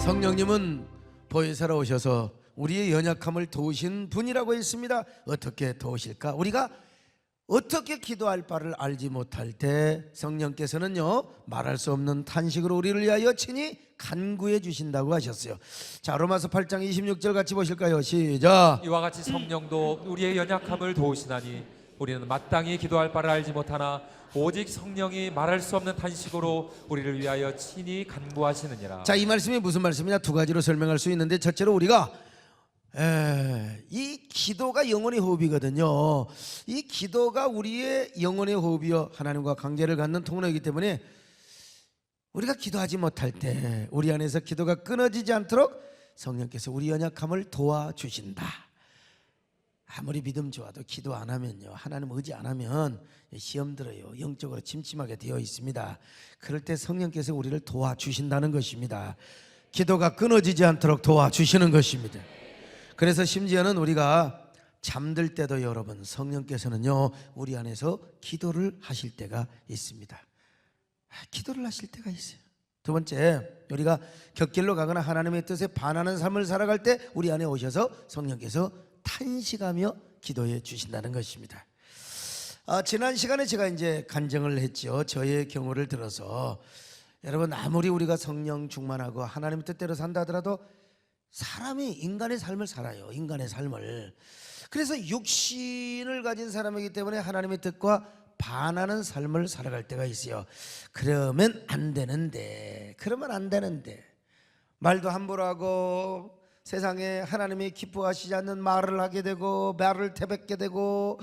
성령님은 보혜사로 오셔서 우리의 연약함을 도우신 분이라고 했습니다. 어떻게 도우실까? 우리가 어떻게 기도할 바를 알지 못할 때 성령께서는요 말할 수 없는 탄식으로 우리를 위하여 친히 간구해 주신다고 하셨어요. 자, 로마서 8장 26절 같이 보실까요? 시작. 이와 같이 성령도 우리의 연약함을 도우시나니 우리는 마땅히 기도할 바를 알지 못하나 오직 성령이 말할 수 없는 탄식으로 우리를 위하여 친히 간구하시느니라. 자, 이 말씀이 무슨 말씀이냐? 두 가지로 설명할 수 있는데, 첫째로 우리가 이 기도가 영혼의 호흡이거든요. 이 기도가 우리의 영혼의 호흡이요 하나님과 관계를 갖는 통로이기 때문에 우리가 기도하지 못할 때 우리 안에서 기도가 끊어지지 않도록 성령께서 우리 연약함을 도와주신다. 아무리 믿음 좋아도 기도 안 하면요, 하나님 의지 안 하면 시험 들어요. 영적으로 침침하게 되어 있습니다. 그럴 때 성령께서 우리를 도와주신다는 것입니다. 기도가 끊어지지 않도록 도와주시는 것입니다. 그래서 심지어는 우리가 잠들 때도 여러분 성령께서는요 우리 안에서 기도를 하실 때가 있습니다. 기도를 하실 때가 있어요. 두 번째, 우리가 곁길로 가거나 하나님의 뜻에 반하는 삶을 살아갈 때 우리 안에 오셔서 성령께서 탄식하며 기도해 주신다는 것입니다. 지난 시간에 제가 이제 간증을 했죠. 저의 경우를 들어서 여러분, 아무리 우리가 성령 충만하고 하나님의 뜻대로 산다 하더라도 사람이 인간의 삶을 살아요. 인간의 삶을. 그래서 육신을 가진 사람이기 때문에 하나님의 뜻과 반하는 삶을 살아갈 때가 있어요. 그러면 안 되는데 말도 함부로 하고 세상에 하나님이 기뻐하시지 않는 말을 하게 되고 말을 태뱉게 되고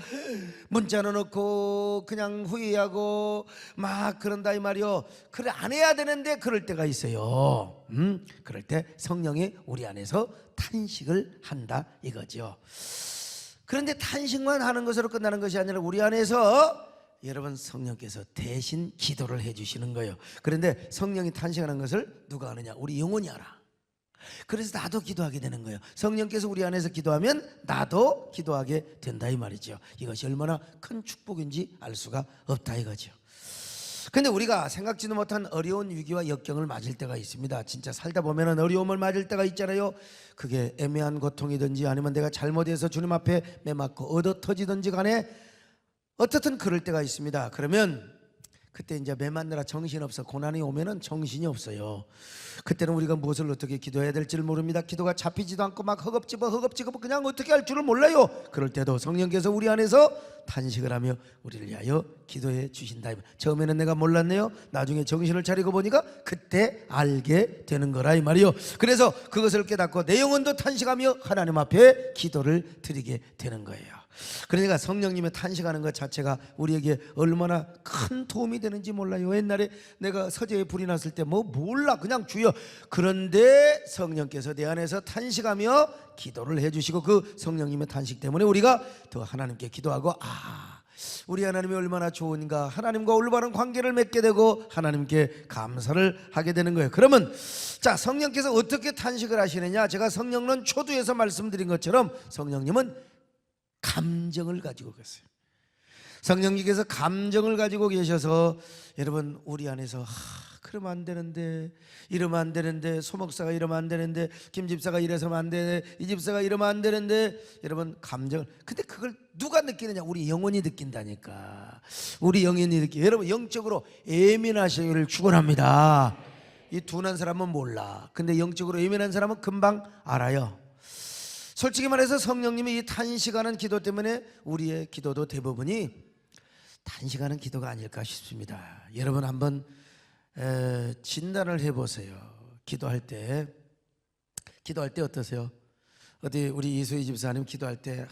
문자는 넣고 그냥 후회하고 막 그런다 이 말이요. 그래 안 해야 되는데 그럴 때가 있어요. 그럴 때 성령이 우리 안에서 탄식을 한다 이거죠. 그런데 탄식만 하는 것으로 끝나는 것이 아니라 우리 안에서 여러분 성령께서 대신 기도를 해주시는 거예요. 그런데 성령이 탄식하는 것을 누가 아느냐? 우리 영혼이 알아. 그래서 나도 기도하게 되는 거예요. 성령께서 우리 안에서 기도하면 나도 기도하게 된다 이 말이죠. 이것이 얼마나 큰 축복인지 알 수가 없다 이거죠. 근데 우리가 생각지도 못한 어려운 위기와 역경을 맞을 때가 있습니다. 진짜 살다 보면 어려움을 맞을 때가 있잖아요. 그게 애매한 고통이든지 아니면 내가 잘못해서 주님 앞에 매맞고 얻어 터지든지 간에 어떻든 그럴 때가 있습니다. 그러면 그때 이제 매맞느라 정신없어. 고난이 오면은 정신이 없어요. 그때는 우리가 무엇을 어떻게 기도해야 될지를 모릅니다. 기도가 잡히지도 않고 막 허겁지겁 그냥 어떻게 할 줄을 몰라요. 그럴 때도 성령께서 우리 안에서 탄식을 하며 우리를 위하여 기도해 주신다. 처음에는 내가 몰랐네요. 나중에 정신을 차리고 보니까 그때 알게 되는 거라 이 말이요. 그래서 그것을 깨닫고 내 영혼도 탄식하며 하나님 앞에 기도를 드리게 되는 거예요. 그러니까 성령님의 탄식하는 것 자체가 우리에게 얼마나 큰 도움이 되는지 몰라요. 옛날에 내가 서재에 불이 났을 때 몰라 그냥 주여. 그런데 성령께서 내 안에서 탄식하며 기도를 해주시고 그 성령님의 탄식 때문에 우리가 더 하나님께 기도하고 우리 하나님이 얼마나 좋은가, 하나님과 올바른 관계를 맺게 되고 하나님께 감사를 하게 되는 거예요. 그러면 자, 성령께서 어떻게 탄식을 하시느냐? 제가 성령론 초두에서 말씀드린 것처럼 성령님은 감정을 가지고 계세요. 성령님께서 감정을 가지고 계셔서 여러분 우리 안에서 그러면 안 되는데, 이러면 안 되는데, 소목사가 이러면 안 되는데, 김 집사가 이래서면 안 되는데, 이 집사가 이러면 안 되는데, 여러분 감정을. 근데 그걸 누가 느끼느냐? 우리 영혼이 느낀다니까. 우리 영혼이 느끼. 여러분 영적으로 예민하시기를 축원합니다. 이 둔한 사람은 몰라. 근데 영적으로 예민한 사람은 금방 알아요. 솔직히 말해서 성령님이 이 탄식하는 기도 때문에 우리의 기도도 대부분이 탄식하는 기도가 아닐까 싶습니다. 여러분 한번 진단을 해보세요. 기도할 때 어떠세요? 어디 우리 이수희 집사님 기도할 때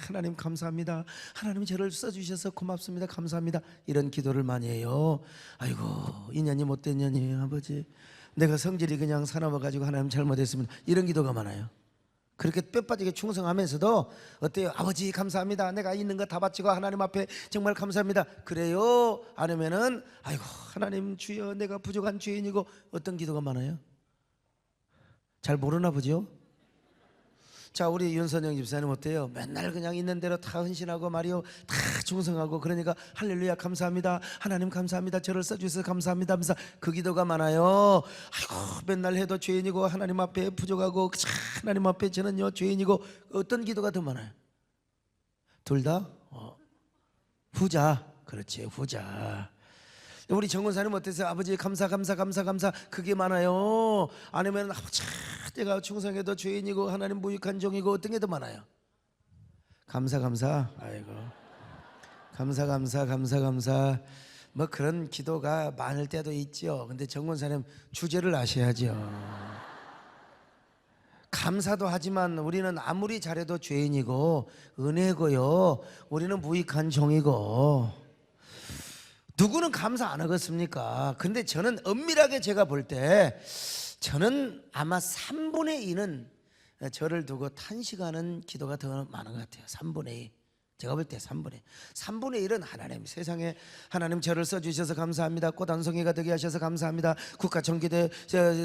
하나님 감사합니다. 하나님 저를 써주셔서 고맙습니다. 감사합니다. 이런 기도를 많이 해요. 아이고 이 년이 못된 년이에요 아버지. 내가 성질이 그냥 사나워가지고 하나님 잘못했으면, 이런 기도가 많아요. 그렇게 뼈빠지게 충성하면서도 어때요? 아버지 감사합니다. 내가 있는 거 다 바치고 하나님 앞에 정말 감사합니다. 그래요? 아니면은 아이고 하나님 주여 내가 부족한 죄인이고, 어떤 기도가 많아요? 잘 모르나 보죠? 자, 우리 윤선영 집사님 어때요? 맨날 그냥 있는 대로 다 헌신하고 말이요, 다 충성하고, 그러니까 할렐루야 감사합니다, 하나님 감사합니다, 저를 써주셔서 감사합니다 하면서 그 기도가 많아요. 아이고 맨날 해도 죄인이고 하나님 앞에 부족하고 하나님 앞에 저는요 죄인이고. 어떤 기도가 더 많아요? 둘 다? 후자. 그렇지, 후자. 우리 정원사님 어땠어요? 아버지 감사 그게 많아요? 아니면 아버지 내가 충성해도 죄인이고 하나님 무익한 종이고 어떤 게 더 많아요? 감사. 아이고 감사. 뭐 그런 기도가 많을 때도 있죠. 근데 정원사님 주제를 아셔야죠. 감사도 하지만 우리는 아무리 잘해도 죄인이고 은혜고요, 우리는 무익한 종이고. 누구는 감사 안 하겠습니까? 근데 저는 엄밀하게 제가 볼 때 저는 아마 3분의 2는 저를 두고 탄식하는 기도가 더 많은 것 같아요. 3분의 2. 제가 볼 때 3분의 1은 하나님, 세상에 하나님 저를 써주셔서 감사합니다, 꽃 한 송이가 되게 하셔서 감사합니다, 국가 전기대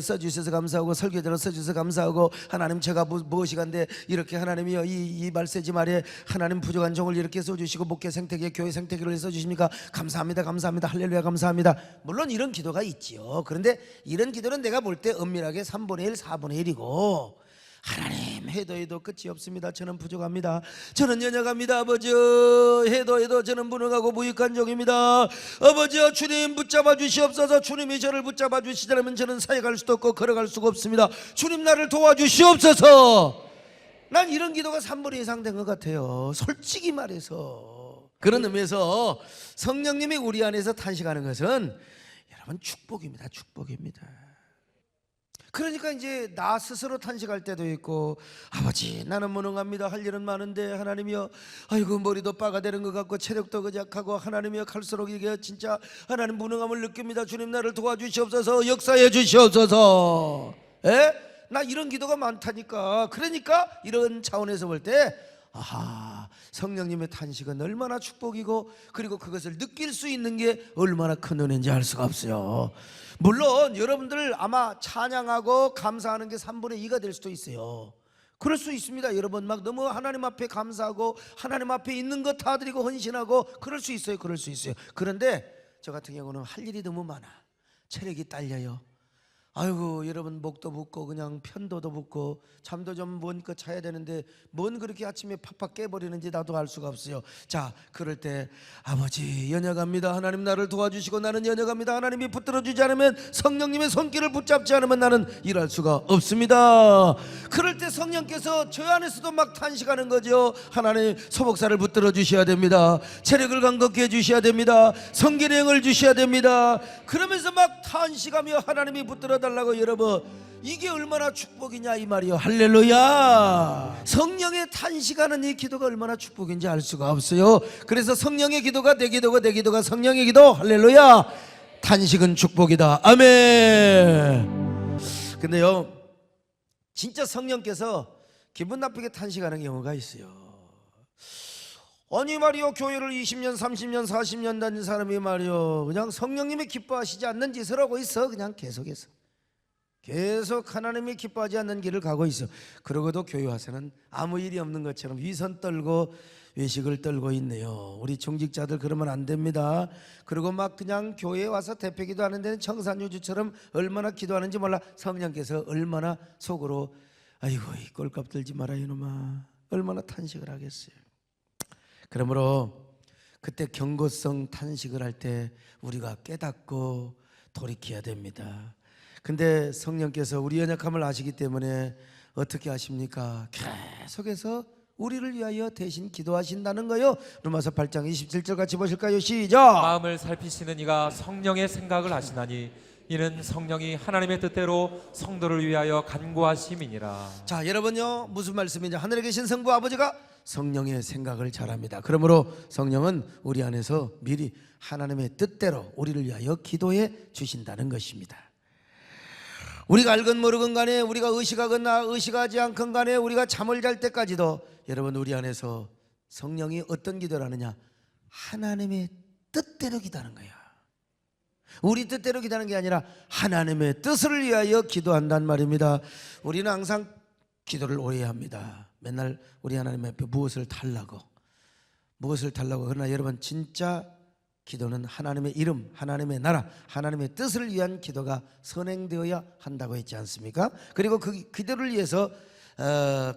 써주셔서 감사하고, 설교대로 써주셔서 감사하고, 하나님 제가 무엇이간데 이렇게 하나님이여 이 말세지 말에 하나님 부족한 종을 이렇게 써주시고 목회 생태계 교회 생태계를 써주십니까? 감사합니다 할렐루야 감사합니다. 물론 이런 기도가 있지요. 그런데 이런 기도는 내가 볼 때 엄밀하게 3분의 1 4분의 1이고 하나님 해도 끝이 없습니다. 저는 부족합니다. 저는 연약합니다. 아버지 해도 저는 무능하고 무익한 종입니다. 아버지 주님 붙잡아 주시옵소서. 주님이 저를 붙잡아 주시지 않으면 저는 사역할 수도 없고 걸어갈 수가 없습니다. 주님 나를 도와주시옵소서. 난 이런 기도가 3분의 2 이상 된 것 같아요, 솔직히 말해서. 그런 의미에서 성령님이 우리 안에서 탄식하는 것은 여러분 축복입니다. 그러니까 이제 나 스스로 탄식할 때도 있고, 아버지 나는 무능합니다, 할 일은 많은데 하나님이여, 아이고 머리도 빠가 되는 것 같고 체력도 그작하고 하나님이여 갈수록 이게 진짜 하나님 무능함을 느낍니다. 주님 나를 도와주시옵소서, 역사해 주시옵소서. 나 이런 기도가 많다니까. 그러니까 이런 차원에서 볼 때 아하, 성령님의 탄식은 얼마나 축복이고, 그리고 그것을 느낄 수 있는 게 얼마나 큰 은혜인지 알 수가 없어요. 물론 여러분들 아마 찬양하고 감사하는 게 3분의 2가 될 수도 있어요. 그럴 수 있습니다. 여러분 막 너무 하나님 앞에 감사하고 하나님 앞에 있는 거 다 드리고 헌신하고 그럴 수 있어요. 그런데 저 같은 경우는 할 일이 너무 많아. 체력이 딸려요. 아이고 여러분 목도 붓고 그냥 편도도 붓고 잠도 좀 뭔가 자야 되는데 뭔 그렇게 아침에 팍팍 깨버리는지 나도 알 수가 없어요. 자, 그럴 때 아버지 연약합니다, 하나님 나를 도와주시고, 나는 연약합니다, 하나님이 붙들어주지 않으면, 성령님의 손길을 붙잡지 않으면 나는 일할 수가 없습니다. 그럴 때 성령께서 저 안에서도 막 탄식하는 거죠. 하나님 소복사를 붙들어 주셔야 됩니다, 체력을 강건케 해주셔야 됩니다, 성기령을 주셔야 됩니다. 그러면서 막 탄식하며 하나님이 붙들어 달라고. 여러분 이게 얼마나 축복이냐 이 말이요. 할렐루야. 성령의 탄식하는 이 기도가 얼마나 축복인지 알 수가 없어요. 그래서 성령의 기도가 내 기도가 성령의 기도. 할렐루야. 탄식은 축복이다. 아멘. 근데요 진짜 성령께서 기분 나쁘게 탄식하는 경우가 있어요. 아니 말이요, 교회를 20년 30년 40년 다닌 사람이 말이요 그냥 성령님이 기뻐하시지 않는 짓을 하고 있어. 그냥 계속 하나님이 기뻐하지 않는 길을 가고 있어. 그러고도 교회 와서는 아무 일이 없는 것처럼 위선 떨고 외식을 떨고 있네요. 우리 중직자들 그러면 안 됩니다. 그리고 막 그냥 교회에 와서 대표기도 하는 데는 청산유주처럼 얼마나 기도하는지 몰라. 성령께서 얼마나 속으로 아이고 이 꼴값 들지 마라 이놈아, 얼마나 탄식을 하겠어요. 그러므로 그때 경고성 탄식을 할 때 우리가 깨닫고 돌이켜야 됩니다. 근데 성령께서 우리 연약함을 아시기 때문에 어떻게 하십니까? 계속해서 우리를 위하여 대신 기도하신다는 거요. 로마서 8장 27절 같이 보실까요? 시작. 마음을 살피시는 이가 성령의 생각을 하시나니 이는 성령이 하나님의 뜻대로 성도를 위하여 간구하심이니라. 자, 여러분요 무슨 말씀이냐? 하늘에 계신 성부 아버지가 성령의 생각을 잘합니다. 그러므로 성령은 우리 안에서 미리 하나님의 뜻대로 우리를 위하여 기도해 주신다는 것입니다. 우리가 알건 모르건 간에, 우리가 의식하거나 의식하지 않건 간에, 우리가 잠을 잘 때까지도 여러분 우리 안에서 성령이 어떤 기도를 하느냐? 하나님의 뜻대로 기도하는 거야. 우리 뜻대로 기도하는 게 아니라 하나님의 뜻을 위하여 기도한단 말입니다. 우리는 항상 기도를 오래 합니다. 맨날 우리 하나님 앞에 무엇을 달라고 그러나 여러분 진짜 기도는 하나님의 이름, 하나님의 나라, 하나님의 뜻을 위한 기도가 선행되어야 한다고 했지 않습니까? 그리고 그 기도를 위해서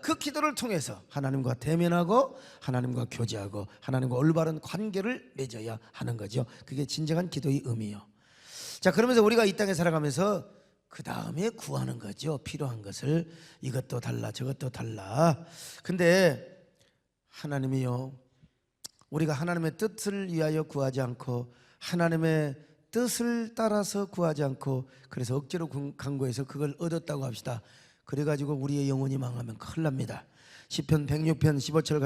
그 기도를 통해서 하나님과 대면하고 하나님과 교제하고 하나님과 올바른 관계를 맺어야 하는 거죠. 그게 진정한 기도의 의미예요. 자, 그러면서 우리가 이 땅에 살아가면서 그 다음에 구하는 거죠. 필요한 것을 이것도 달라 저것도 달라. 근데 하나님이요, 우리가 하나님의 뜻을 위하여 구하지 않고 하나님의 뜻을 따라서 구하지 않고 그래서 억지로 간구해서 그걸 얻었다고 합시다. 그래가지고 우리의 영혼이 망하면 큰일 납니다. 시편 106편 15절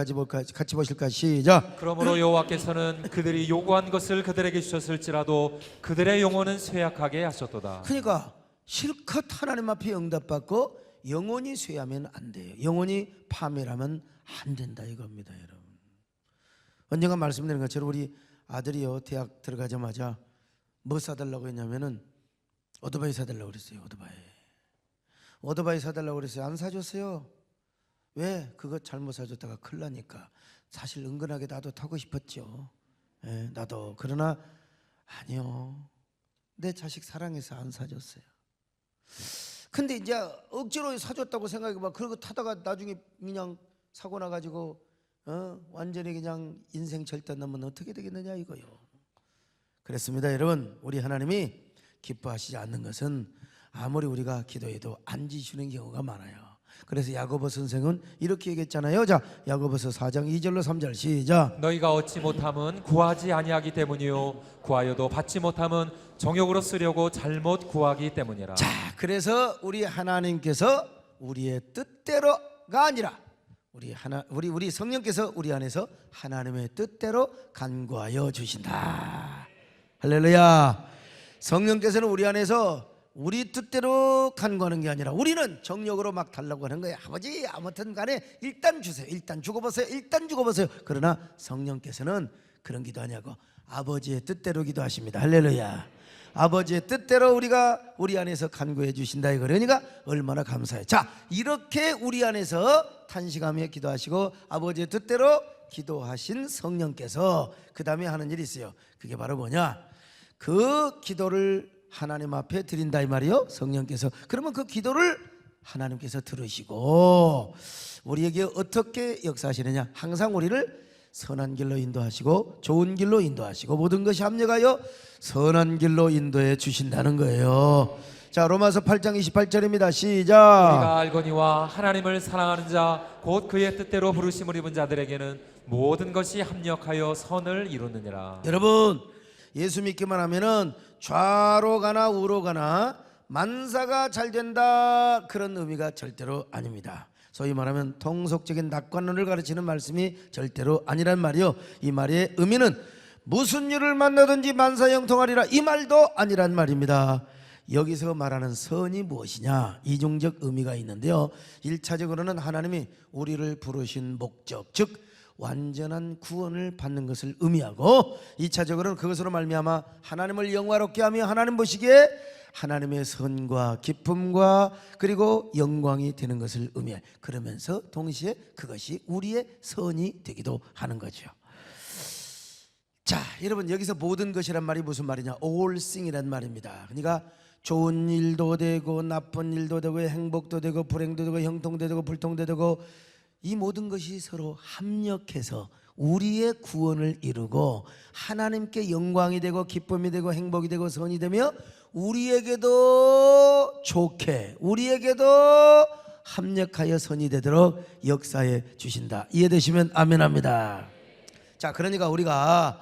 같이 보실까? 시작. 그러므로 여호와께서는 그들이 요구한 것을 그들에게 주셨을지라도 그들의 영혼은 쇠약하게 하셨도다. 그러니까 실컷 하나님 앞에 응답받고 영혼이 쇠하면 안 돼요. 영혼이 파멸하면 안 된다 이겁니다, 여러분. 언젠가 말씀드린 것처럼 우리 아들이요, 대학 들어가자마자 뭐 사달라고 했냐면은 오토바이 사달라고 그랬어요. 오토바이 사달라고 그랬어요. 안 사줬어요. 왜? 그거 잘못 사줬다가 큰일 나니까. 사실 은근하게 나도 타고 싶었죠. 예, 나도. 그러나 아니요, 내 자식 사랑해서 안 사줬어요. 근데 이제 억지로 사줬다고 생각해봐. 그러고 타다가 나중에 그냥 사고 나가지고 완전히 그냥 인생 절대 넘으면 어떻게 되겠느냐 이거요. 그렇습니다, 여러분. 우리 하나님이 기뻐하시지 않는 것은 아무리 우리가 기도해도 안 지시는 경우가 많아요. 그래서 야고보 선생은 이렇게 얘기했잖아요. 자, 야고보서 4장 2절로 3절 시작. 너희가 얻지 못함은 구하지 아니하기 때문이요 구하여도 받지 못함은 정욕으로 쓰려고 잘못 구하기 때문이라. 자, 그래서 우리 하나님께서 우리의 뜻대로가 아니라 우리 성령께서 우리 안에서 하나님의 뜻대로 간구하여 주신다. 할렐루야. 성령께서는 우리 안에서 우리 뜻대로 간구하는 게 아니라 우리는 정욕으로 막 달라고 하는 거예요. 아버지 아무튼 간에 일단 주세요. 일단 죽어보세요. 일단 죽어보세요. 그러나 성령께서는 그런 기도 하냐고 아버지의 뜻대로 기도하십니다. 할렐루야. 아버지의 뜻대로 우리 안에서 간구해 주신다 이거. 그러니까 얼마나 감사해요. 자, 이렇게 우리 안에서 탄식하며 기도하시고 아버지의 뜻대로 기도하신 성령께서 그 다음에 하는 일이 있어요. 그게 바로 뭐냐, 그 기도를 하나님 앞에 드린다 이 말이요. 성령께서. 그러면 그 기도를 하나님께서 들으시고 우리에게 어떻게 역사하시느냐, 항상 우리를 선한 길로 인도하시고 좋은 길로 인도하시고 모든 것이 합력하여 선한 길로 인도해 주신다는 거예요. 자, 로마서 8장 28절입니다. 시작. 우리가 알거니와 하나님을 사랑하는 자 곧 그의 뜻대로 부르심을 입은 자들에게는 모든 것이 합력하여 선을 이루느니라. 여러분, 예수 믿기만 하면은 좌로 가나 우로 가나 만사가 잘 된다 그런 의미가 절대로 아닙니다. 소위 말하면 통속적인 낙관론을 가르치는 말씀이 절대로 아니란 말이요. 이 말의 의미는 무슨 일을 만나든지 만사형통하리라 이 말도 아니란 말입니다. 여기서 말하는 선이 무엇이냐, 이중적 의미가 있는데요. 1차적으로는 하나님이 우리를 부르신 목적, 즉 완전한 구원을 받는 것을 의미하고 2차적으로는 그것으로 말미암아 하나님을 영화롭게 하며 하나님 보시기에 하나님의 선과 기쁨과 그리고 영광이 되는 것을 의미해. 그러면서 동시에 그것이 우리의 선이 되기도 하는 거죠. 자, 여러분, 여기서 모든 것이란 말이 무슨 말이냐, all thing이란 말입니다. 그러니까 좋은 일도 되고 나쁜 일도 되고 행복도 되고 불행도 되고 형통도 되고 불통도 되고 이 모든 것이 서로 합력해서 우리의 구원을 이루고 하나님께 영광이 되고 기쁨이 되고 행복이 되고 선이 되며 우리에게도 좋게 우리에게도 합력하여 선이 되도록 역사해 주신다. 이해되시면 아멘합니다. 자, 그러니까 우리가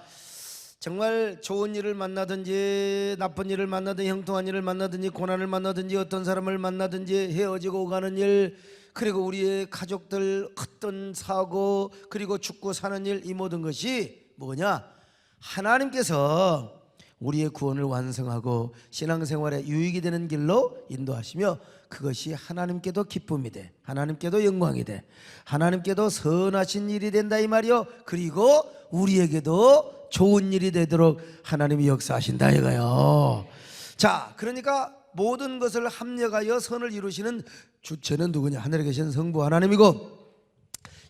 정말 좋은 일을 만나든지 나쁜 일을 만나든지 형통한 일을 만나든지 고난을 만나든지 어떤 사람을 만나든지 헤어지고 가는 일, 그리고 우리의 가족들 어떤 사고, 그리고 죽고 사는 일, 이 모든 것이 뭐냐, 하나님께서 우리의 구원을 완성하고 신앙생활에 유익이 되는 길로 인도하시며 그것이 하나님께도 기쁨이 돼, 하나님께도 영광이 돼, 하나님께도 선하신 일이 된다 이 말이요. 그리고 우리에게도 좋은 일이 되도록 하나님이 역사하신다 이거요. 자, 그러니까 모든 것을 합력하여 선을 이루시는 주체는 누구냐? 하늘에 계신 성부 하나님이고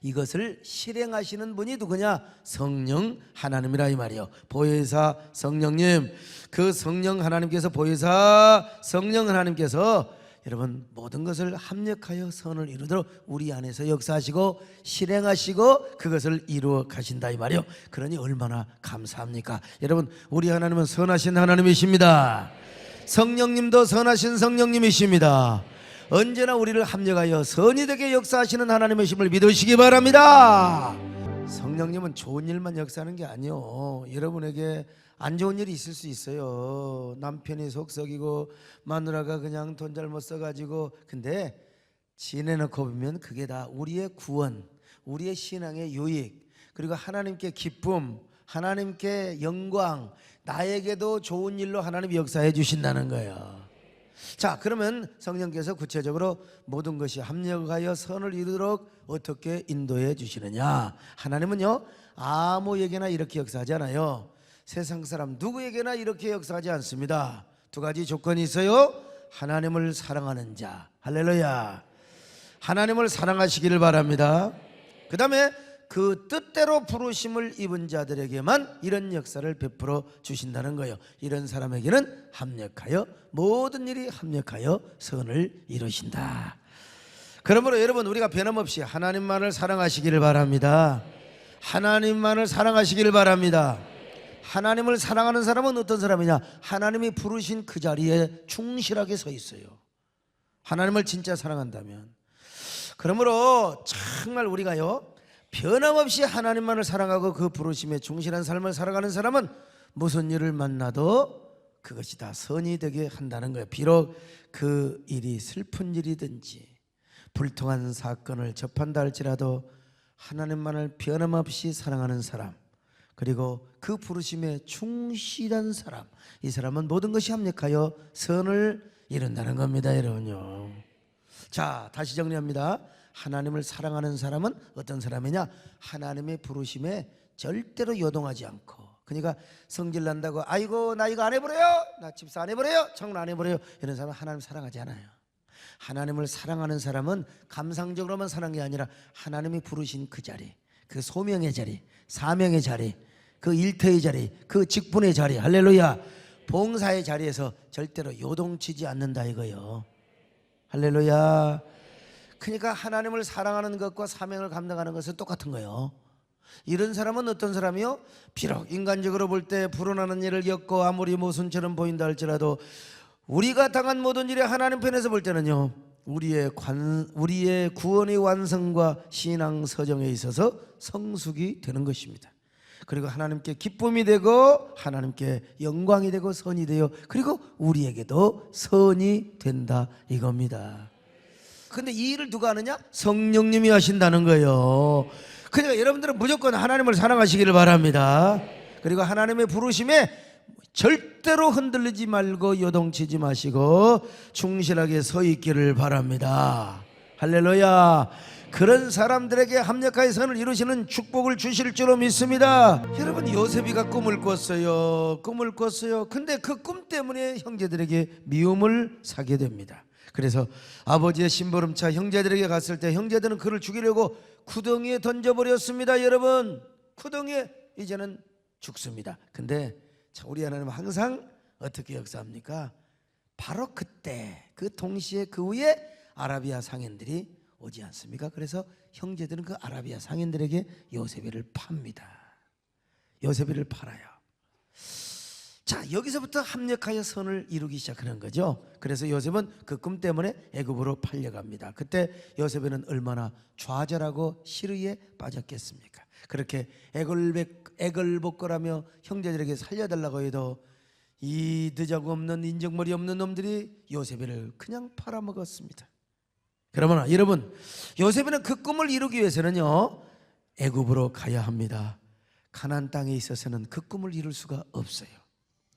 이것을 실행하시는 분이 누구냐? 성령 하나님이라 이 말이요. 보혜사 성령님, 그 성령 하나님께서 보혜사 성령 하나님께서 여러분 모든 것을 합력하여 선을 이루도록 우리 안에서 역사하시고 실행하시고 그것을 이루어 가신다 이 말이요. 그러니 얼마나 감사합니까? 여러분 우리 하나님은 선하신 하나님이십니다. 성령님도 선하신 성령님이십니다. 언제나 우리를 합력하여 선이 되게 역사하시는 하나님의 힘을 믿으시기 바랍니다. 성령님은 좋은 일만 역사하는 게 아니요, 여러분에게 안 좋은 일이 있을 수 있어요. 남편이 속썩이고 마누라가 그냥 돈 잘못 써가지고, 근데 지내놓고 보면 그게 다 우리의 구원, 우리의 신앙의 유익, 그리고 하나님께 기쁨, 하나님께 영광, 나에게도 좋은 일로 하나님이 역사해 주신다는 거예요. 자, 그러면 성령께서 구체적으로 모든 것이 합력하여 선을 이루도록 어떻게 인도해 주시느냐? 하나님은요 아무에게나 이렇게 역사하지 않아요. 세상 사람 누구에게나 이렇게 역사하지 않습니다. 두 가지 조건이 있어요. 하나님을 사랑하는 자, 할렐루야, 하나님을 사랑하시기를 바랍니다. 그 다음에 그 뜻대로 부르심을 입은 자들에게만 이런 역사를 베풀어 주신다는 거예요. 이런 사람에게는 합력하여 모든 일이 합력하여 선을 이루신다. 그러므로 여러분 우리가 변함없이 하나님만을 사랑하시기를 바랍니다. 하나님만을 사랑하시기를 바랍니다. 하나님을 사랑하는 사람은 어떤 사람이냐? 하나님이 부르신 그 자리에 충실하게 서 있어요. 하나님을 진짜 사랑한다면. 그러므로 정말 우리가요 변함없이 하나님만을 사랑하고 그 부르심에 충실한 삶을 살아가는 사람은 무슨 일을 만나도 그것이 다 선이 되게 한다는 거예요. 비록 그 일이 슬픈 일이든지 불통한 사건을 접한다 할지라도 하나님만을 변함없이 사랑하는 사람, 그리고 그 부르심에 충실한 사람, 이 사람은 모든 것이 합력하여 선을 이룬다는 겁니다, 여러분요. 자, 다시 정리합니다. 하나님을 사랑하는 사람은 어떤 사람이냐? 하나님의 부르심에 절대로 요동하지 않고, 그러니까 성질 난다고 아이고 나 이거 안 해버려요, 나 집사 안 해버려요, 청소 안 해버려요, 이런 사람은 하나님 사랑하지 않아요. 하나님을 사랑하는 사람은 감상적으로만 사랑한 게 아니라 하나님이 부르신 그 자리, 그 소명의 자리, 사명의 자리, 그 일터의 자리, 그 직분의 자리, 할렐루야, 봉사의 자리에서 절대로 요동치지 않는다 이거요. 할렐루야. 그러니까 하나님을 사랑하는 것과 사명을 감당하는 것은 똑같은 거예요. 이런 사람은 어떤 사람이요? 비록 인간적으로 볼 때 불어나는 일을 겪고 아무리 모순처럼 보인다 할지라도 우리가 당한 모든 일이 하나님 편에서 볼 때는요 우리의 구원의 완성과 신앙 서정에 있어서 성숙이 되는 것입니다. 그리고 하나님께 기쁨이 되고 하나님께 영광이 되고 선이 되어 그리고 우리에게도 선이 된다 이겁니다. 근데 이 일을 누가 하느냐? 성령님이 하신다는 거예요. 그러니까 여러분들은 무조건 하나님을 사랑하시기를 바랍니다. 그리고 하나님의 부르심에 절대로 흔들리지 말고 요동치지 마시고 충실하게 서 있기를 바랍니다. 할렐루야. 그런 사람들에게 합력하여 선을 이루시는 축복을 주실 줄로 믿습니다. 여러분 요셉이가 꿈을 꿨어요. 근데 그 꿈 때문에 형제들에게 미움을 사게 됩니다. 그래서 아버지의 심부름차 형제들에게 갔을 때 형제들은 그를 죽이려고 구덩이에 던져버렸습니다. 여러분 구덩이에 이제는 죽습니다. 근데 우리 하나님은 항상 어떻게 역사합니까? 바로 그때 그 동시에 그 후에 아라비아 상인들이 오지 않습니까? 그래서 형제들은 그 아라비아 상인들에게 요셉이를 팝니다. 요셉이를 팔아요. 자, 여기서부터 합력하여 선을 이루기 시작하는 거죠. 그래서 요셉은 그 꿈 때문에 애굽으로 팔려갑니다. 그때 요셉은 얼마나 좌절하고 시르에 빠졌겠습니까? 그렇게 애걸복걸하며 형제들에게 살려달라고 해도 이 드자고 없는 인정머리 없는 놈들이 요셉이를 그냥 팔아먹었습니다. 그러나 여러분 요셉은 그 꿈을 이루기 위해서는요 애굽으로 가야 합니다. 가나안 땅에 있어서는 그 꿈을 이룰 수가 없어요.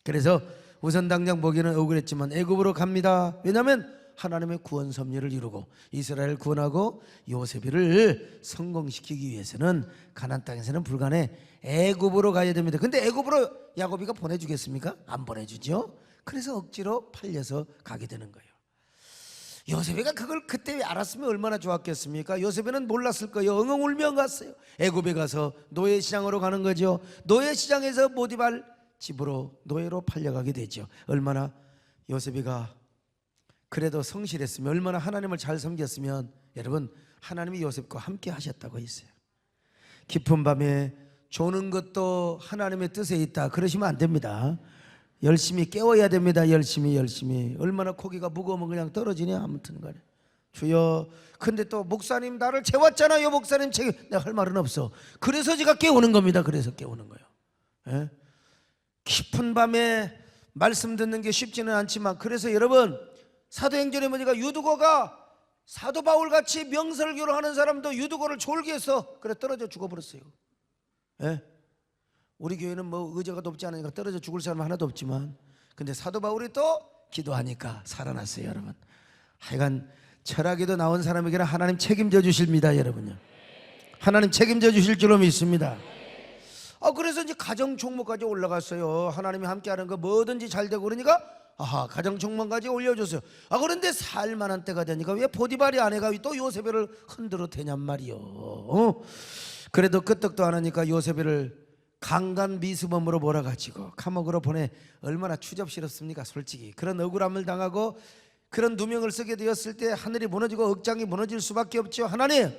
그래서 우선 당장 보기는 억울했지만 애굽으로 갑니다. 왜냐하면 하나님의 구원 섭리를 이루고 이스라엘을 구원하고 요셉이를 성공시키기 위해서는 가나안 땅에서는 불가능해 애굽으로 가야 됩니다. 근데 애굽으로 야곱이가 보내주겠습니까? 안 보내주죠. 그래서 억지로 팔려서 가게 되는 거예요. 요셉이가 그걸 그때 알았으면 얼마나 좋았겠습니까? 요셉이는 몰랐을 거예요. 엉엉 울며 갔어요. 애굽에 가서 노예시장으로 가는 거죠. 노예시장에서 보디발 집으로 노예로 팔려가게 되죠. 얼마나 요셉이가 그래도 성실했으면, 얼마나 하나님을 잘 섬겼으면 여러분, 하나님이 요셉과 함께 하셨다고 했어요. 깊은 밤에 조는 것도 하나님의 뜻에 있다 그러시면 안 됩니다. 열심히 깨워야 됩니다. 열심히. 얼마나 고기가 무거우면 그냥 떨어지냐. 아무튼 간에 주여, 근데 또 목사님 나를 재웠잖아요. 목사님 내가 할 말은 없어. 그래서 제가 깨우는 겁니다. 그래서 깨우는 거예요. 예? 깊은 밤에 말씀 듣는 게 쉽지는 않지만, 그래서 여러분, 사도행전에 보니까 유두고가 사도 바울같이 명설교를 하는 사람도 유두고를 졸기해서 그래 떨어져 죽어버렸어요. 예? 우리 교회는 뭐 의자가 높지 않으니까 떨어져 죽을 사람 하나도 없지만, 근데 사도 바울이 또 기도하니까 살아났어요. 여러분, 하여간 철학에도 나온 사람에게는 하나님 책임져 주십니다. 여러분요, 하나님 책임져 주실 줄로 믿습니다. 그래서 이제 가정 총무까지 올라갔어요. 하나님이 함께하는 거 뭐든지 잘 되고 그러니까 가정 총무까지 올려줬어요. 그런데 살만한 때가 되니까 왜 보디발이 아내가 또 요셉을 흔들어 대냔 말이요. 그래도 끄떡도 안 하니까 요셉을 강간 미수범으로 몰아가지고 감옥으로 보내. 얼마나 추접스럽습니까? 솔직히 그런 억울함을 당하고 그런 누명을 쓰게 되었을 때 하늘이 무너지고 억장이 무너질 수밖에 없죠. 하나님,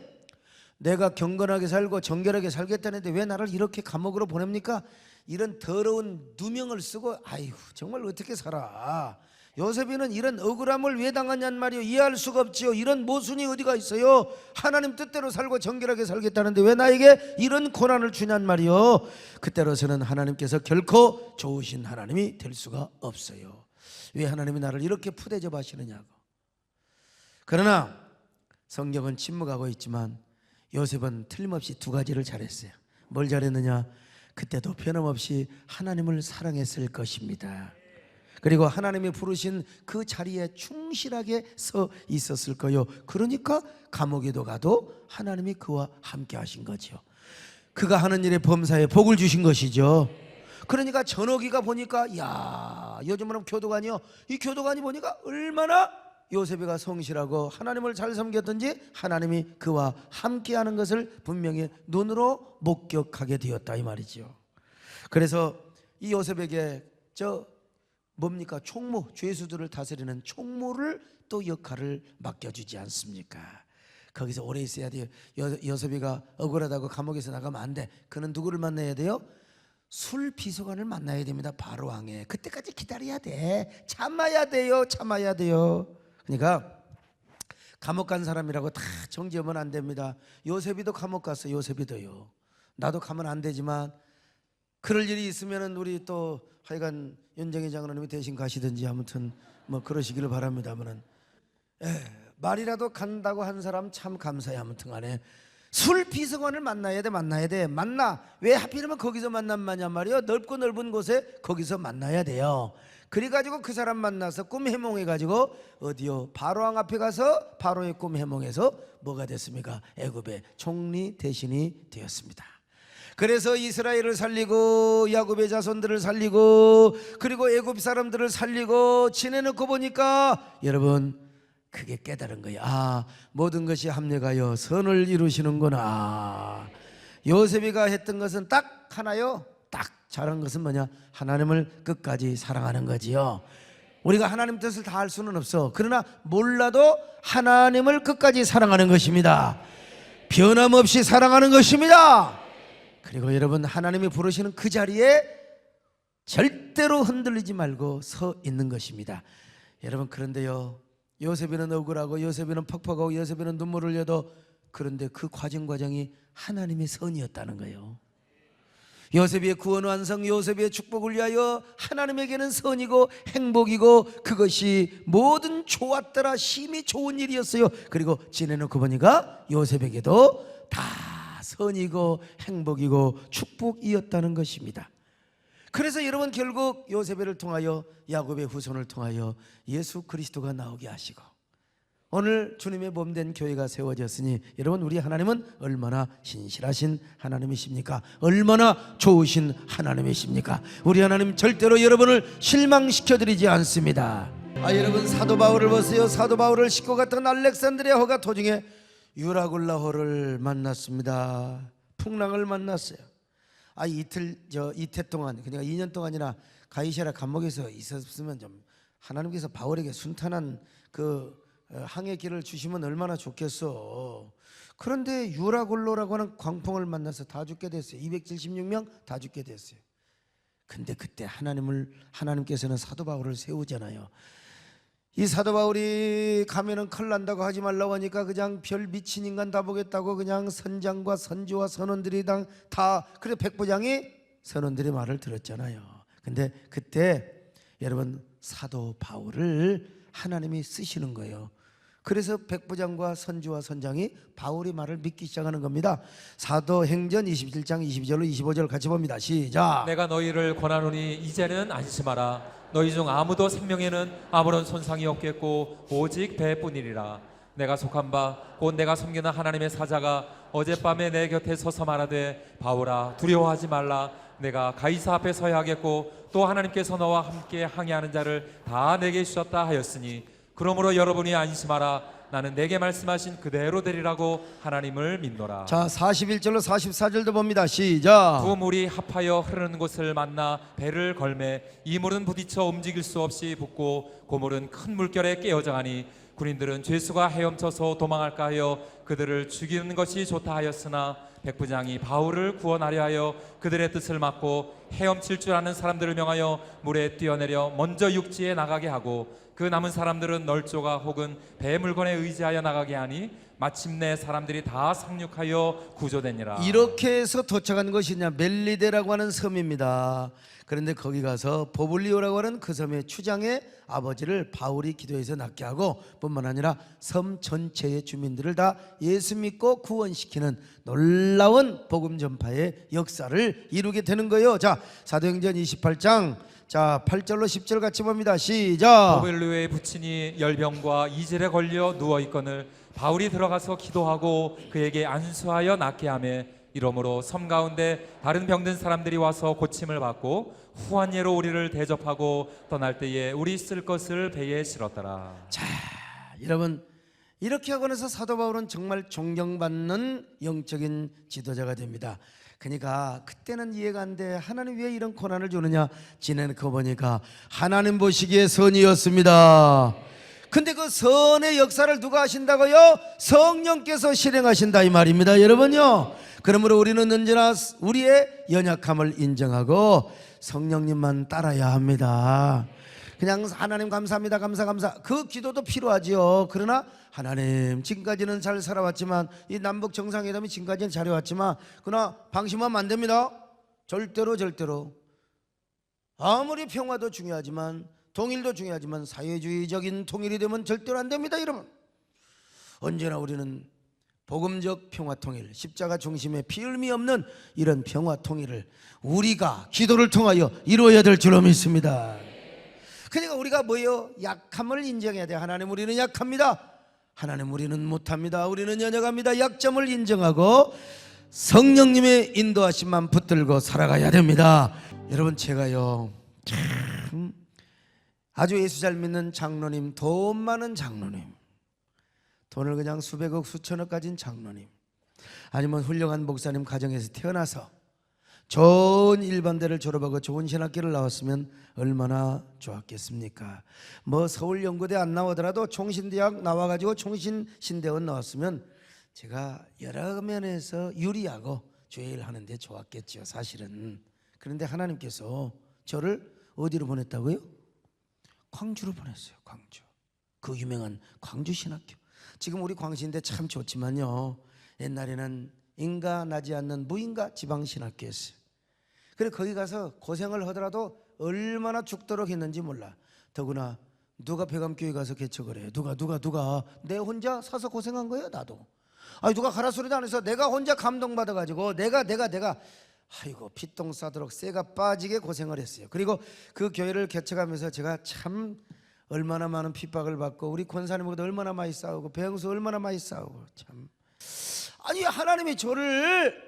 내가 경건하게 살고 정결하게 살겠다는데 왜 나를 이렇게 감옥으로 보냅니까? 이런 더러운 누명을 쓰고 아이고 정말 어떻게 살아. 요셉이는 이런 억울함을 왜 당하냔 말이요. 이해할 수가 없지요. 이런 모순이 어디가 있어요. 하나님 뜻대로 살고 정결하게 살겠다는데 왜 나에게 이런 고난을 주냔 말이요. 그때로서는 하나님께서 결코 좋으신 하나님이 될 수가 없어요. 왜 하나님이 나를 이렇게 푸대접 하시느냐고. 그러나 성경은 침묵하고 있지만 요셉은 틀림없이 두 가지를 잘했어요. 뭘 잘했느냐? 그때도 변함없이 하나님을 사랑했을 것입니다. 그리고 하나님이 부르신 그 자리에 충실하게 서 있었을 거요. 그러니까 감옥에도 가도 하나님이 그와 함께 하신 거죠. 그가 하는 일에 범사에 복을 주신 것이죠. 그러니까 전호기가 보니까 야, 요즘은 교도관이요. 이 교도관이 보니까 얼마나 요셉이가 성실하고 하나님을 잘 섬겼던지 하나님이 그와 함께하는 것을 분명히 눈으로 목격하게 되었다 이 말이죠. 그래서 이 요셉에게 뭡니까? 총무, 죄수들을 다스리는 총무를 또 역할을 맡겨주지 않습니까? 거기서 오래 있어야 돼요. 요셉이가 억울하다고 감옥에서 나가면 안 돼. 그는 누구를 만나야 돼요? 술 비서관을 만나야 됩니다. 바로 왕에. 그때까지 기다려야 돼. 참아야 돼요. 그러니까 감옥 간 사람이라고 다 정지하면 안 됩니다. 요셉이도 감옥 갔어. 요셉이도요. 나도 가면 안 되지만 그럴 일이 있으면은 우리 또 하여간 윤정희 장로님이 대신 가시든지 아무튼 뭐 그러시기를 바랍니다만은, 말이라도 간다고 한 사람 참 감사해. 아무튼 간에 술 비서관을 만나야 돼. 왜 하필이면 거기서 만나냐 말이요. 넓고 넓은 곳에 거기서 만나야 돼요. 그래가지고 그 사람 만나서 꿈 해몽해가지고 어디요? 바로왕 앞에 가서 바로의 꿈 해몽해서 뭐가 됐습니까? 애굽의 총리 대신이 되었습니다. 그래서 이스라엘을 살리고 야곱의 자손들을 살리고 그리고 애굽 사람들을 살리고 지내놓고 보니까 여러분 그게 깨달은 거예요. 모든 것이 합력하여 선을 이루시는구나. 요셉이가 했던 것은 딱 하나요. 딱 잘한 것은 뭐냐? 하나님을 끝까지 사랑하는 거지요. 우리가 하나님 뜻을 다 알 수는 없어. 그러나 몰라도 하나님을 끝까지 사랑하는 것입니다. 변함없이 사랑하는 것입니다. 그리고 여러분, 하나님이 부르시는 그 자리에 절대로 흔들리지 말고 서 있는 것입니다. 여러분, 그런데요, 요셉이는 억울하고 요셉이는 퍽퍽하고 요셉이는 눈물을 흘려도, 그런데 그 과정이 하나님의 선이었다는 거예요. 요셉의 구원 완성, 요셉의 축복을 위하여 하나님에게는 선이고 행복이고 그것이 모든 좋았더라, 심히 좋은 일이었어요. 그리고 지내놓고 보니까 요셉에게도 다 선이고 행복이고 축복이었다는 것입니다. 그래서 여러분, 결국 요셉을 통하여 야곱의 후손을 통하여 예수 그리스도가 나오게 하시고 오늘 주님의 몸된 교회가 세워졌으니 여러분, 우리 하나님은 얼마나 신실하신 하나님이십니까? 얼마나 좋으신 하나님이십니까? 우리 하나님 절대로 여러분을 실망시켜드리지 않습니다. 여러분, 사도 바울을 보세요. 사도 바울을 싣고 갔던 알렉산드리아 호가 도중에 유라굴라호를 만났습니다. 풍랑을 만났어요. 이태 동안, 그러니까 2년 동안이나 가이사랴 감옥에서 있었으면 좀 하나님께서 바울에게 순탄한 그 항해 길을 주시면 얼마나 좋겠어. 그런데 유라굴로라고 하는 광풍을 만나서 다 죽게 됐어요. 276명 다 죽게 됐어요. 근데 그때 하나님께서는 사도 바울을 세우잖아요. 이 사도 바울이 가면은 큰일 난다고 하지 말라고 하니까 그냥 별 미친 인간 다 보겠다고 그냥 선장과 선주와 선원들이 다 그래 백부장이 선원들의 말을 들었잖아요. 근데 그때 여러분, 사도 바울을 하나님이 쓰시는 거예요. 그래서 백부장과 선주와 선장이 바울의 말을 믿기 시작하는 겁니다. 사도행전 27장 22절로 25절 같이 봅니다. 시작. 내가 너희를 권하노니 이제는 안심하라. 너희 중 아무도 생명에는 아무런 손상이 없겠고 오직 배뿐이리라. 내가 속한 바 곧 내가 섬기는 하나님의 사자가 어젯밤에 내 곁에 서서 말하되 바울아 두려워하지 말라. 내가 가이사 앞에 서야 하겠고 또 하나님께서 너와 함께 항해하는 자를 다 내게 주셨다 하였으니 그러므로 여러분이 안심하라. 나는 내게 말씀하신 그대로 되리라고 하나님을 믿노라. 자, 41절로 44절도 봅니다. 시작. 두 물이 합하여 흐르는 곳을 만나 배를 걸매 이 물은 부딪혀 움직일 수 없이 붓고 그 물은 큰 물결에 깨어져 가니 군인들은 죄수가 헤엄쳐서 도망할까 하여 그들을 죽이는 것이 좋다 하였으나 백부장이 바울을 구원하려 하여 그들의 뜻을 막고 헤엄칠 줄 아는 사람들을 명하여 물에 뛰어내려 먼저 육지에 나가게 하고 그 남은 사람들은 널조가 혹은 배 물건에 의지하여 나가게 하니 마침내 사람들이 다 상륙하여 구조되니라. 이렇게 해서 도착한 것이냐, 멜리데라고 하는 섬입니다. 그런데 거기 가서 보블리오라고 하는 그 섬의 추장의 아버지를 바울이 기도해서 낫게 하고 뿐만 아니라 섬 전체의 주민들을 다 예수 믿고 구원시키는 놀라운 복음 전파의 역사를 이루게 되는 거예요. 자, 사도행전 28장 8절로 10절 같이 봅니다. 시작. 보벨로에 붙이니 열병과 이질에 걸려 누워 있거늘 바울이 들어가서 기도하고 그에게 안수하여 낫게 하며 이러므로 섬 가운데 다른 병든 사람들이 와서 고침을 받고 후한 예로 우리를 대접하고 떠날 때에 우리 쓸 것을 배에 실었더라. 자, 여러분, 이렇게 하고 나서 사도 바울은 정말 존경받는 영적인 지도자가 됩니다. 그러니까 그때는 이해가 안 돼. 하나님 왜 이런 고난을 주느냐? 지내놓고 보니까 하나님 보시기에 선이었습니다. 근데 그 선의 역사를 누가 하신다고요? 성령께서 실행하신다 이 말입니다, 여러분요. 그러므로 우리는 언제나 우리의 연약함을 인정하고 성령님만 따라야 합니다. 그냥 하나님 감사합니다, 감사 그 기도도 필요하지요. 그러나 하나님, 지금까지는 잘 살아왔지만 이 남북 정상회담이 지금까지는 잘해왔지만 그러나 방심하면 안 됩니다. 절대로 아무리 평화도 중요하지만 통일도 중요하지만 사회주의적인 통일이 되면 절대로 안 됩니다, 여러분. 언제나 우리는 복음적 평화 통일, 십자가 중심의 피흘미 없는 이런 평화 통일을 우리가 기도를 통하여 이루어야 될 줄로 믿습니다. 그러니까 우리가 뭐예요? 약함을 인정해야 돼. 하나님, 우리는 약합니다. 하나님, 우리는 못합니다. 우리는 연약합니다. 약점을 인정하고 성령님의 인도하심만 붙들고 살아가야 됩니다. 여러분, 제가요 참 아주 예수 잘 믿는 장로님, 돈 많은 장로님, 돈을 그냥 수백억 수천억 가진 장로님, 아니면 훌륭한 목사님 가정에서 태어나서 좋은 일반대를 졸업하고 좋은 신학교를 나왔으면 얼마나 좋았겠습니까? 뭐 서울연구대 안 나오더라도 총신대학 나와가지고 총신신대원 나왔으면 제가 여러 면에서 유리하고 죄일 하는데 좋았겠죠, 사실은. 그런데 하나님께서 저를 어디로 보냈다고요? 광주로 보냈어요. 광주. 그 유명한 광주신학교. 지금 우리 광주인데 참 좋지만요, 옛날에는 인가 나지 않는 무인가 지방신학교였어요. 그래 거기 가서 고생을 하더라도 얼마나 죽도록 했는지 몰라. 더구나 누가 배감교회 가서 개척을 해요? 누가 내 혼자 사서 고생한 거예요, 나도. 아니 누가 가라 소리도 안 해서 내가 혼자 감동받아가지고 내가 아이고 피똥 싸도록 쇠가 빠지게 고생을 했어요. 그리고 그 교회를 개척하면서 제가 참 얼마나 많은 핍박을 받고 우리 권사님하고도 얼마나 많이 싸우고 배영수 얼마나 많이 싸우고 참. 아니 하나님이 저를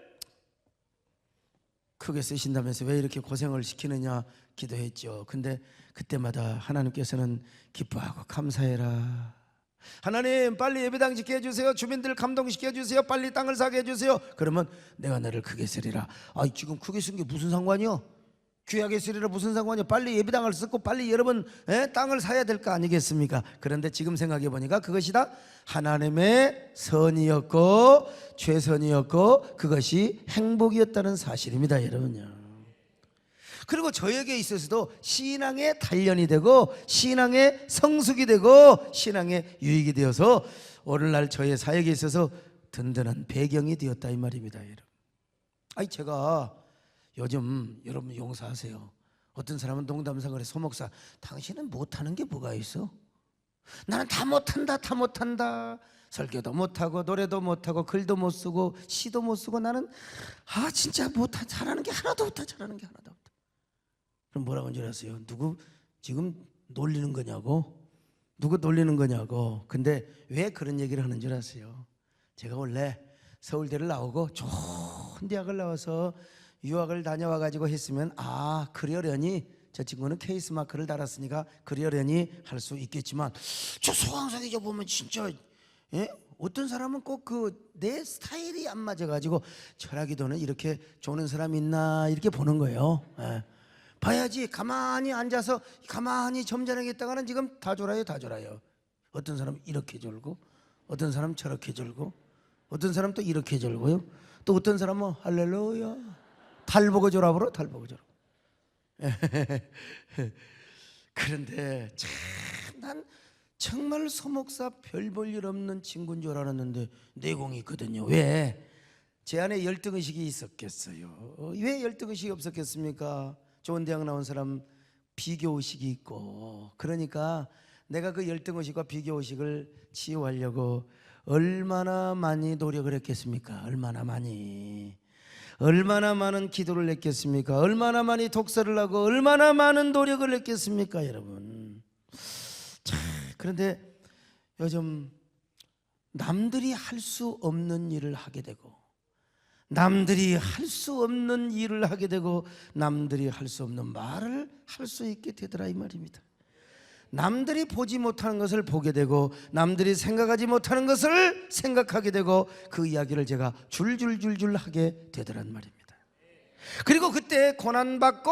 크게 쓰신다면서 왜 이렇게 고생을 시키느냐 기도했죠. 근데 그때마다 하나님께서는 기뻐하고 감사해라. 하나님 빨리 예배당 짓게 해주세요. 주민들 감동시켜 해주세요. 빨리 땅을 사게 해주세요. 그러면 내가 너를 크게 쓰리라. 아 지금 크게 쓴 게 무슨 상관이요? 귀하게 쓰리라 무슨 상관이요? 빨리 예배당을 쓰고 빨리 여러분 땅을 사야 될 거 아니겠습니까? 그런데 지금 생각해 보니까 그것이 다 하나님의 선이었고 최선이었고 그것이 행복이었다는 사실입니다, 여러분요. 그리고 저에게 있어서도 신앙의 단련이 되고 신앙의 성숙이 되고 신앙의 유익이 되어서 오늘날 저의 사역에 있어서 든든한 배경이 되었다 이 말입니다, 여러분. 아니 제가 요즘 여러분 용서하세요. 어떤 사람은 농담삼아 소목사 당신은 못하는 게 뭐가 있어? 나는 다 못한다 다 못한다. 설교도 못하고 노래도 못하고 글도 못 쓰고 시도 못 쓰고 나는 진짜 못하 잘하는 게 하나도 없다 잘하는 게 하나도 없다. 그럼 뭐라고 한 줄 아세요? 누구 지금 놀리는 거냐고? 누구 놀리는 거냐고. 근데 왜 그런 얘기를 하는 줄 아세요? 제가 원래 서울대를 나오고 좋은 대학을 나와서 유학을 다녀와 가지고 했으면 그러려니 저 친구는 케이스 마크를 달았으니까 그러려니 할 수 있겠지만 저 소강석이 저 보면 진짜 어떤 사람은 꼭 내 스타일이 안 맞아 가지고 철학기도는 이렇게 조는 사람 있나 이렇게 보는 거예요. 봐야지. 가만히 앉아서 가만히 점잖게 있다가는 지금 다 졸아요 다 졸아요. 어떤 사람 이렇게 졸고 어떤 사람 저렇게 졸고 어떤 사람 또 이렇게 졸고요. 또 어떤 사람은 할렐루야 달 보고 졸아버려 달 보고 졸아. 그런데 참 난 정말 소목사 별 볼 일 없는 친구인 줄 알았는데 내공이 있거든요. 왜? 제 안에 열등의식이 있었겠어요. 왜 열등의식이 없었겠습니까? 좋은 대학 나온 사람 비교의식이 있고, 그러니까 내가 그 열등의식과 비교의식을 치유하려고 얼마나 많이 노력을 했겠습니까? 얼마나 많은 기도를 했겠습니까? 얼마나 많이 독서를 하고 얼마나 많은 노력을 했겠습니까, 여러분? 자, 그런데 요즘 남들이 할 수 없는 일을 하게 되고 남들이 할 수 없는 일을 하게 되고 남들이 할 수 없는 말을 할 수 있게 되더라 이 말입니다. 남들이 보지 못하는 것을 보게 되고 남들이 생각하지 못하는 것을 생각하게 되고 그 이야기를 제가 줄줄줄줄 하게 되더란 말입니다. 그리고 그때 고난받고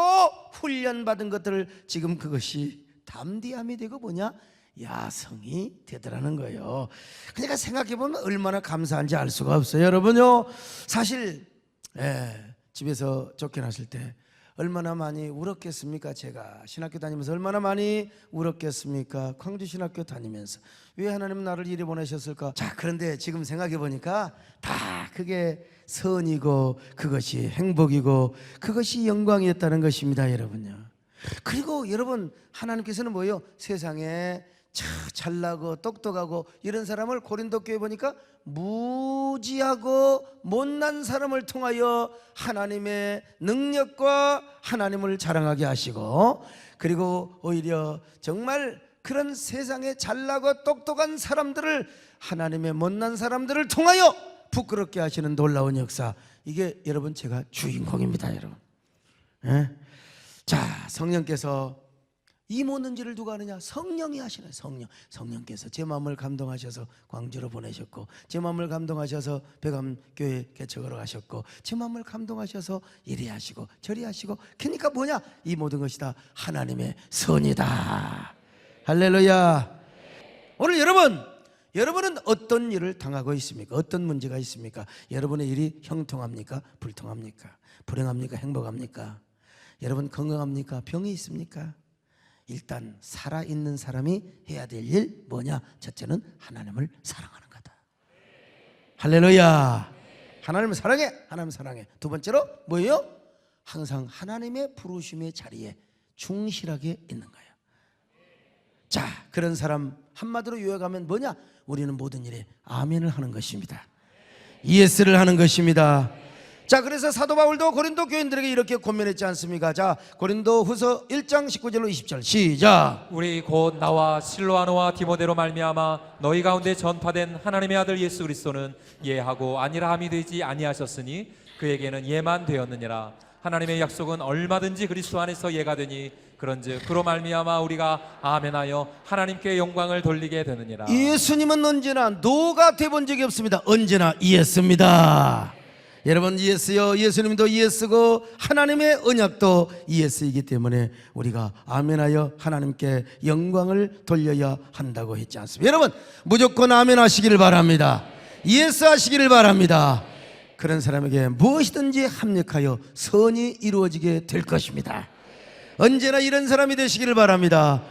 훈련받은 것들을 지금 그것이 담대함이 되고 뭐냐? 야성이 되더라는 거예요. 그러니까 생각해보면 얼마나 감사한지 알 수가 없어요, 여러분요. 사실 집에서 쫓겨났을 때 얼마나 많이 울었겠습니까? 제가 신학교 다니면서 얼마나 많이 울었겠습니까? 광주 신학교 다니면서 왜 하나님은 나를 이리 보내셨을까? 자, 그런데 지금 생각해보니까 다 그게 선이고 그것이 행복이고 그것이 영광이었다는 것입니다, 여러분요. 그리고 여러분 하나님께서는 뭐예요? 세상에 잘나고 똑똑하고 이런 사람을 고린도 교회 보니까 무지하고 못난 사람을 통하여 하나님의 능력과 하나님을 자랑하게 하시고, 그리고 오히려 정말 그런 세상에 잘나고 똑똑한 사람들을 하나님의 못난 사람들을 통하여 부끄럽게 하시는 놀라운 역사, 이게 여러분 제가 주인공입니다, 여러분. 자, 성령께서 이 모든 일을 누가 하느냐? 성령이 하시는. 성령께서 제 마음을 감동하셔서 광주로 보내셨고, 제 마음을 감동하셔서 백암교회 개척으로 가셨고, 제 마음을 감동하셔서 이리 하시고 저리 하시고. 그러니까 뭐냐? 이 모든 것이 다 하나님의 선이다. 할렐루야. 오늘 여러분은 어떤 일을 당하고 있습니까? 어떤 문제가 있습니까? 여러분의 일이 형통합니까? 불통합니까? 불행합니까? 행복합니까? 여러분 건강합니까? 병이 있습니까? 일단 살아있는 사람이 해야 될 일 뭐냐? 첫째는 하나님을 사랑하는 거다. 할렐루야. 하나님을 사랑해. 하나님을 사랑해. 두 번째로 뭐예요? 항상 하나님의 부르심의 자리에 충실하게 있는 거예요. 자, 그런 사람 한마디로 요약하면 뭐냐? 우리는 모든 일에 아멘을 하는 것입니다. 예스를 하는 것입니다. 자, 그래서 사도 바울도 고린도 교인들에게 이렇게 권면했지 않습니까? 자, 고린도 후서 1장 19절로 20절 시작. 우리 곧 나와 실로아노와 디모데로 말미암아 너희 가운데 전파된 하나님의 아들 예수 그리스도는 예하고 아니라함이 되지 아니하셨으니 그에게는 예만 되었느니라. 하나님의 약속은 얼마든지 그리스도 안에서 예가 되니 그런즉 그로 말미암아 우리가 아멘하여 하나님께 영광을 돌리게 되느니라. 예수님은 언제나 노가 돼본 적이 없습니다. 언제나 예스입니다. 여러분, 예스요, 예수님도 예스고 하나님의 언약도 예스이기 때문에 우리가 아멘하여 하나님께 영광을 돌려야 한다고 했지 않습니까? 여러분, 무조건 아멘하시기를 바랍니다. 예스하시기를 바랍니다. 그런 사람에게 무엇이든지 합력하여 선이 이루어지게 될 것입니다. 언제나 이런 사람이 되시기를 바랍니다.